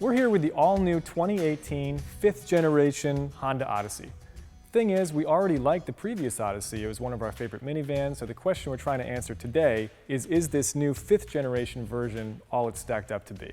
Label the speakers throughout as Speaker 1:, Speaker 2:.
Speaker 1: We're here with the all-new 2018 fifth generation Honda Odyssey. Thing is, we already liked the previous Odyssey. It was one of our favorite minivans, so the question we're trying to answer today is this new fifth generation version all it's stacked up to be?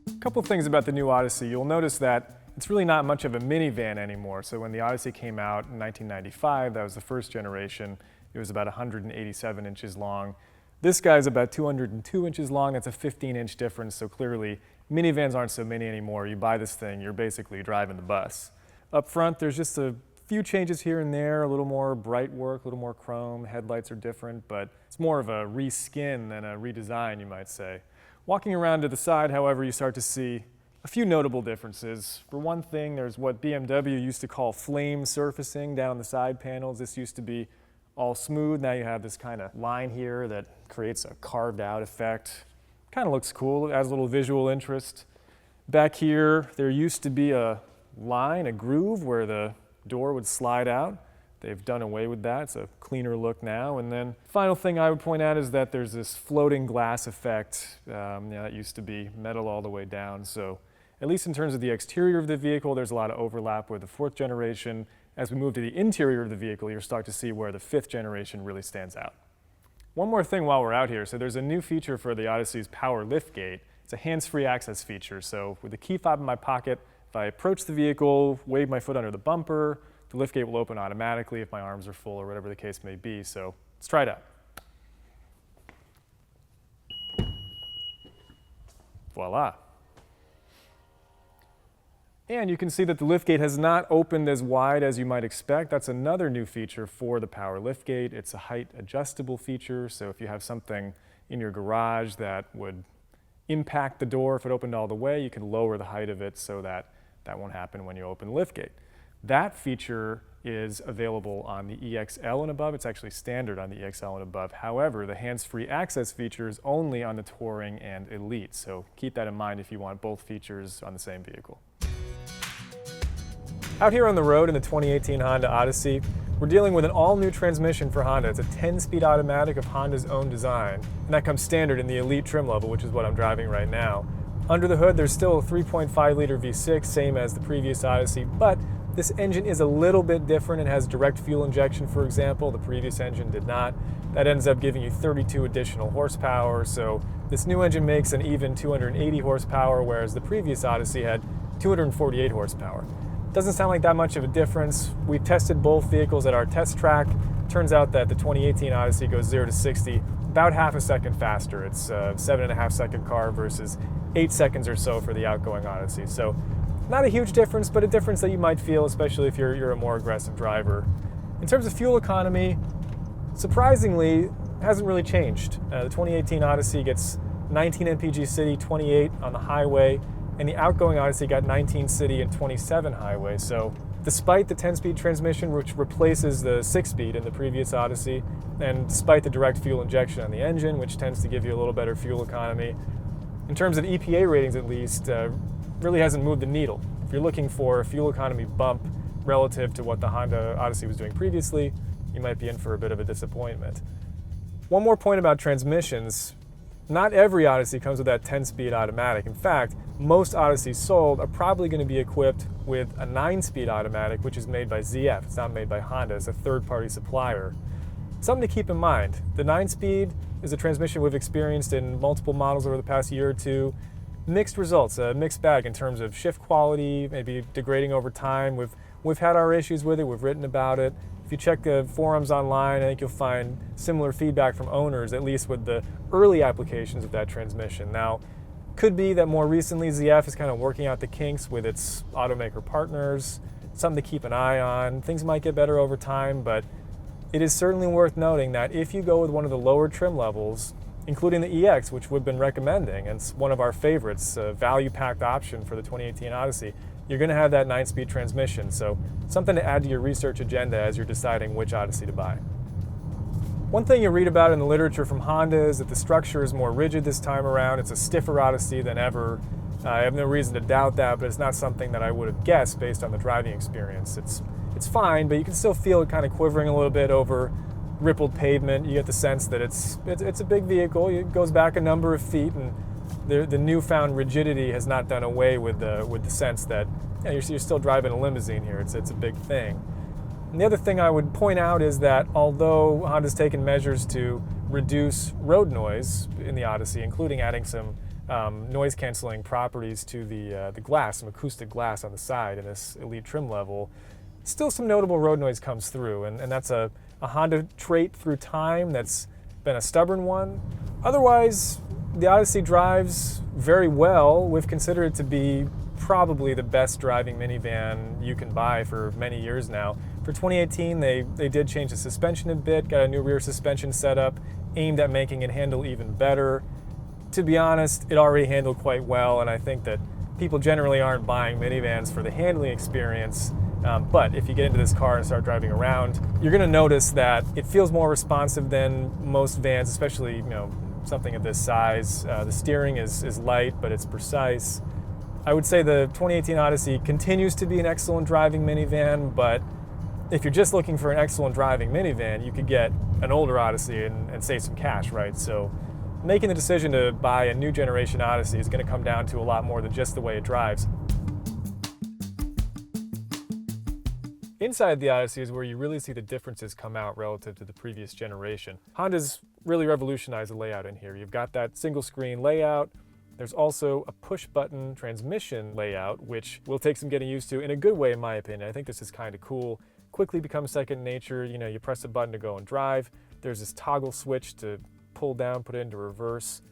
Speaker 1: A couple things about the new Odyssey. You'll notice that it's really not much of a minivan anymore. So when the Odyssey came out in 1995, that was the first generation, it was about 187 inches long. This guy's about 202 inches long. That's a 15-inch difference, so clearly minivans aren't so mini anymore. You buy this thing, you're basically driving the bus. Up front, there's just a few changes here and there, a little more bright work, a little more chrome. Headlights are different, but it's more of a reskin than a redesign, you might say. Walking around to the side, however, you start to see a few notable differences. For one thing, there's what BMW used to call flame surfacing down the side panels. This used to be all smooth. Now you have this kind of line here that creates a carved out effect. Kind of looks cool, it adds a little visual interest. Back here, there used to be a line, a groove where the door would slide out. They've done away with that. It's a cleaner look now. And then final thing I would point out is that there's this floating glass effect. That used to be metal all the way down. So at least in terms of the exterior of the vehicle, there's a lot of overlap with the fourth generation. As we move to the interior of the vehicle, you'll start to see where the fifth generation really stands out. One more thing while we're out here. So there's a new feature for the Odyssey's power liftgate. It's a hands-free access feature. So with the key fob in my pocket, if I approach the vehicle, wave my foot under the bumper, the liftgate will open automatically if my arms are full or whatever the case may be. So let's try it out. Voila. And you can see that the liftgate has not opened as wide as you might expect. That's another new feature for the power liftgate. It's a height adjustable feature, so if you have something in your garage that would impact the door if it opened all the way, you can lower the height of it so that that won't happen when you open the liftgate. That feature is available on the EXL and above. It's actually standard on the EXL and above. However, the hands-free access feature is only on the Touring and Elite, so keep that in mind if you want both features on the same vehicle. Out here on the road in the 2018 Honda Odyssey, we're dealing with an all-new transmission for Honda. It's a 10-speed automatic of Honda's own design, and that comes standard in the Elite trim level, which is what I'm driving right now. Under the hood, there's still a 3.5-liter V6, same as the previous Odyssey, but this engine is a little bit different. It has direct fuel injection, for example. The previous engine did not. That ends up giving you 32 additional horsepower, so this new engine makes an even 280 horsepower, whereas the previous Odyssey had 248 horsepower. Doesn't sound like that much of a difference. We tested both vehicles at our test track. Turns out that the 2018 Odyssey goes 0 to 60 about half a second faster. It's a 7.5 second car versus 8 seconds or so for the outgoing Odyssey. So not a huge difference, but a difference that you might feel, especially if you're a more aggressive driver. In terms of fuel economy, surprisingly, hasn't really changed. The 2018 Odyssey gets 19 mpg city, 28 on the highway, and the outgoing Odyssey got 19 city and 27 highway. So despite the 10-speed transmission, which replaces the 6-speed in the previous Odyssey, and despite the direct fuel injection on the engine, which tends to give you a little better fuel economy, in terms of EPA ratings at least, really hasn't moved the needle. If you're looking for a fuel economy bump relative to what the Honda Odyssey was doing previously, you might be in for a bit of a disappointment. One more point about transmissions. Not every Odyssey comes with that 10-speed automatic. In fact, most Odysseys sold are probably going to be equipped with a 9-speed automatic, which is made by ZF. It's not made by Honda. It's a third-party supplier. Something to keep in mind. The 9-speed is a transmission we've experienced in multiple models over the past year or two. Mixed results, a mixed bag in terms of shift quality, maybe degrading over time. We've had our issues with it. We've written about it. If you check the forums online, I think you'll find similar feedback from owners, at least with the early applications of that transmission. Now, could be that more recently ZF is kind of working out the kinks with its automaker partners, something to keep an eye on. Things might get better over time, but it is certainly worth noting that if you go with one of the lower trim levels, including the EX, which we've been recommending, and it's one of our favorites, a value-packed option for the 2018 Odyssey, you're going to have that 9-speed transmission. So something to add to your research agenda as you're deciding which Odyssey to buy. One thing you read about in the literature from Honda is that the structure is more rigid this time around. It's a stiffer Odyssey than ever. I have no reason to doubt that, but it's not something that I would have guessed based on the driving experience. It's fine, but you can still feel it kind of quivering a little bit over rippled pavement. You get the sense that it's a big vehicle. It goes back a number of feet, and the newfound rigidity has not done away with the sense that you're still driving a limousine here. It's a big thing. And the other thing I would point out is that although Honda's taken measures to reduce road noise in the Odyssey, including adding some noise-canceling properties to the glass, some acoustic glass on the side in this elite trim level, still some notable road noise comes through, and that's a Honda trait through time that's been a stubborn one. Otherwise, the Odyssey drives very well. We've considered it to be probably the best driving minivan you can buy for many years now. For 2018, they did change the suspension a bit, got a new rear suspension setup aimed at making it handle even better. To be honest, it already handled quite well, and I think that people generally aren't buying minivans for the handling experience. But if you get into this car and start driving around, you're going to notice that it feels more responsive than most vans, especially something of this size. The steering is light, but it's precise. I would say the 2018 Odyssey continues to be an excellent driving minivan, but if you're just looking for an excellent driving minivan, you could get an older Odyssey and save some cash, right? So making the decision to buy a new generation Odyssey is going to come down to a lot more than just the way it drives. Inside the Odyssey is where you really see the differences come out relative to the previous generation. Honda's really revolutionized the layout in here. You've got that single screen layout. There's also a push-button transmission layout, which will take some getting used to in a good way, in my opinion. I think this is kind of cool. Quickly becomes second nature. You press a button to go and drive. There's this toggle switch to pull down, put it into reverse.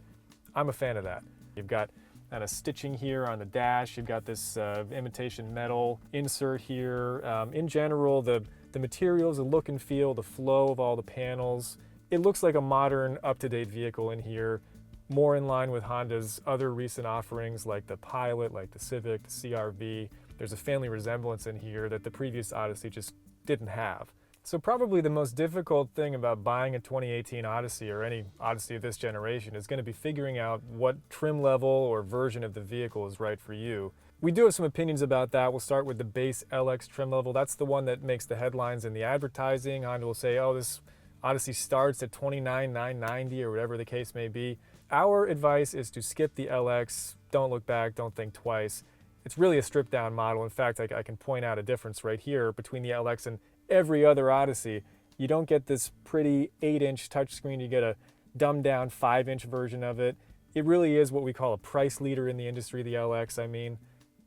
Speaker 1: I'm a fan of that. You've got kind of stitching here on the dash. You've got this imitation metal insert here. In general, the materials, the look and feel, the flow of all the panels, it looks like a modern, up-to-date vehicle in here, more in line with Honda's other recent offerings like the Pilot, like the Civic, the CR-V. There's a family resemblance in here that the previous Odyssey just didn't have. So probably the most difficult thing about buying a 2018 Odyssey or any Odyssey of this generation is going to be figuring out what trim level or version of the vehicle is right for you. We do have some opinions about that. We'll start with the base LX trim level. That's the one that makes the headlines in the advertising. Honda will say, oh, this Odyssey starts at $29,990 or whatever the case may be. Our advice is to skip the LX. Don't look back, don't think twice. It's really a stripped down model. In fact, I can point out a difference right here between the LX and every other Odyssey. You don't get this pretty 8-inch touchscreen, you get a dumbed down 5-inch version of it. It really is what we call a price leader in the industry, the LX. I mean,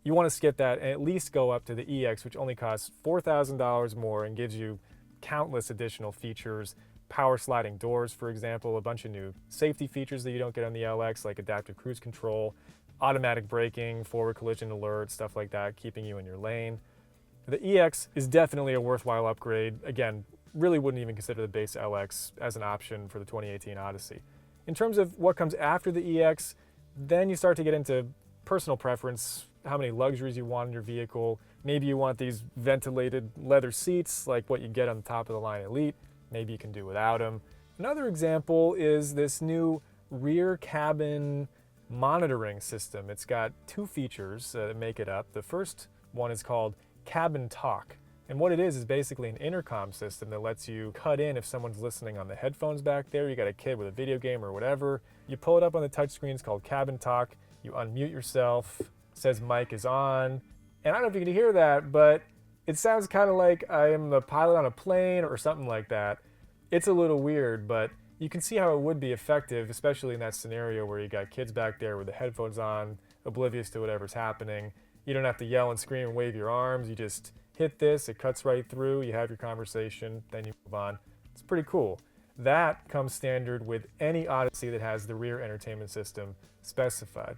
Speaker 1: you want to skip that and at least go up to the EX, which only costs $4,000 more and gives you countless additional features. Power sliding doors, for example, a bunch of new safety features that you don't get on the LX, like adaptive cruise control, automatic braking, forward collision alert, stuff like that, keeping you in your lane. The EX is definitely a worthwhile upgrade. Again, really wouldn't even consider the base LX as an option for the 2018 Odyssey. In terms of what comes after the EX, then you start to get into personal preference, how many luxuries you want in your vehicle. Maybe you want these ventilated leather seats like what you get on the top of the line Elite. Maybe you can do without them. Another example is this new rear cabin monitoring system. It's got two features that make it up. The first one is called Cabin Talk. And what it is basically an intercom system that lets you cut in if someone's listening on the headphones back there. You got a kid with a video game or whatever. You pull it up on the touchscreen. It's called Cabin Talk. You unmute yourself. It says mic is on. And I don't know if you can hear that, but it sounds kind of like I am the pilot on a plane or something like that. It's a little weird, but you can see how it would be effective, especially in that scenario where you got kids back there with the headphones on, oblivious to whatever's happening. You don't have to yell and scream and wave your arms. You just hit this, it cuts right through, you have your conversation, then you move on. It's pretty cool. That comes standard with any Odyssey that has the rear entertainment system specified.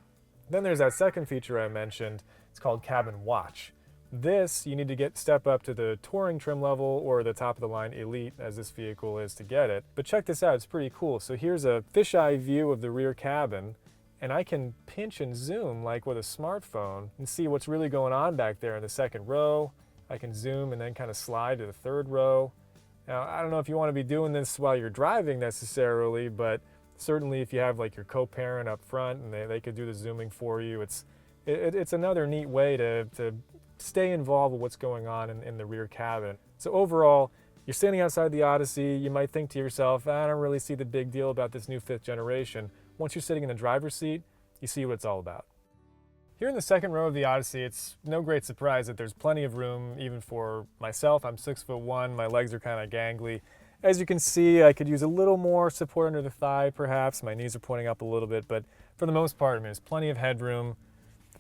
Speaker 1: Then there's that second feature I mentioned. It's called Cabin Watch. This, you need to step up to the touring trim level or the top of the line Elite, as this vehicle is, to get it. But check this out, it's pretty cool. So here's a fisheye view of the rear cabin, and I can pinch and zoom like with a smartphone and see what's really going on back there in the second row. I can zoom and then kind of slide to the third row. Now, I don't know if you want to be doing this while you're driving necessarily, but certainly if you have like your co-parent up front and they could do the zooming for you, it's another neat way to stay involved with what's going on in the rear cabin. So overall, you're standing outside the Odyssey, you might think to yourself, I don't really see the big deal about this new 5th generation. Once you're sitting in the driver's seat, you see what it's all about. Here in the second row of the Odyssey, it's no great surprise that there's plenty of room even for myself. I'm 6'1", my legs are kind of gangly. As you can see, I could use a little more support under the thigh perhaps. My knees are pointing up a little bit, but for the most part, I mean, there's plenty of headroom,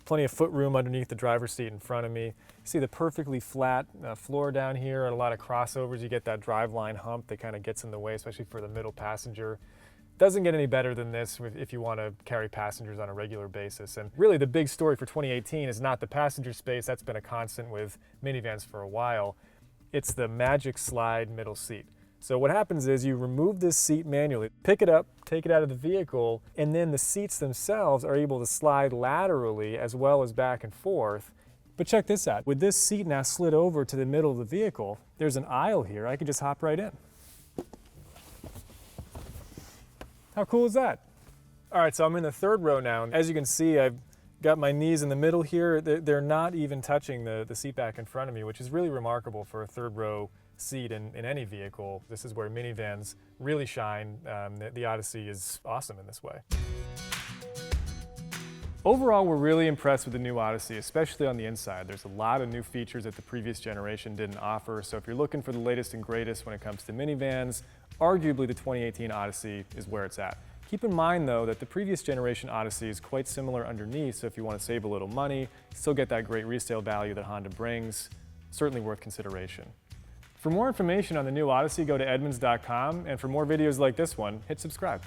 Speaker 1: plenty of foot room underneath the driver's seat in front of me. You see the perfectly flat floor down here, and a lot of crossovers. You get that driveline hump that kind of gets in the way, especially for the middle passenger. Doesn't get any better than this if you want to carry passengers on a regular basis. And really the big story for 2018 is not the passenger space. That's been a constant with minivans for a while. It's the magic slide middle seat. So what happens is you remove this seat manually, pick it up, take it out of the vehicle, and then the seats themselves are able to slide laterally as well as back and forth. But check this out. With this seat now slid over to the middle of the vehicle, there's an aisle here. I can just hop right in. How cool is that? All right, so I'm in the third row now. As you can see, I've got my knees in the middle here. They're not even touching the seat back in front of me, which is really remarkable for a third row seat in any vehicle. This is where minivans really shine. The Odyssey is awesome in this way. Overall, we're really impressed with the new Odyssey, especially on the inside. There's a lot of new features that the previous generation didn't offer, so if you're looking for the latest and greatest when it comes to minivans, arguably the 2018 Odyssey is where it's at. Keep in mind though that the previous generation Odyssey is quite similar underneath, so if you want to save a little money, still get that great resale value that Honda brings, certainly worth consideration. For more information on the new Odyssey, go to edmunds.com, and for more videos like this one, hit subscribe.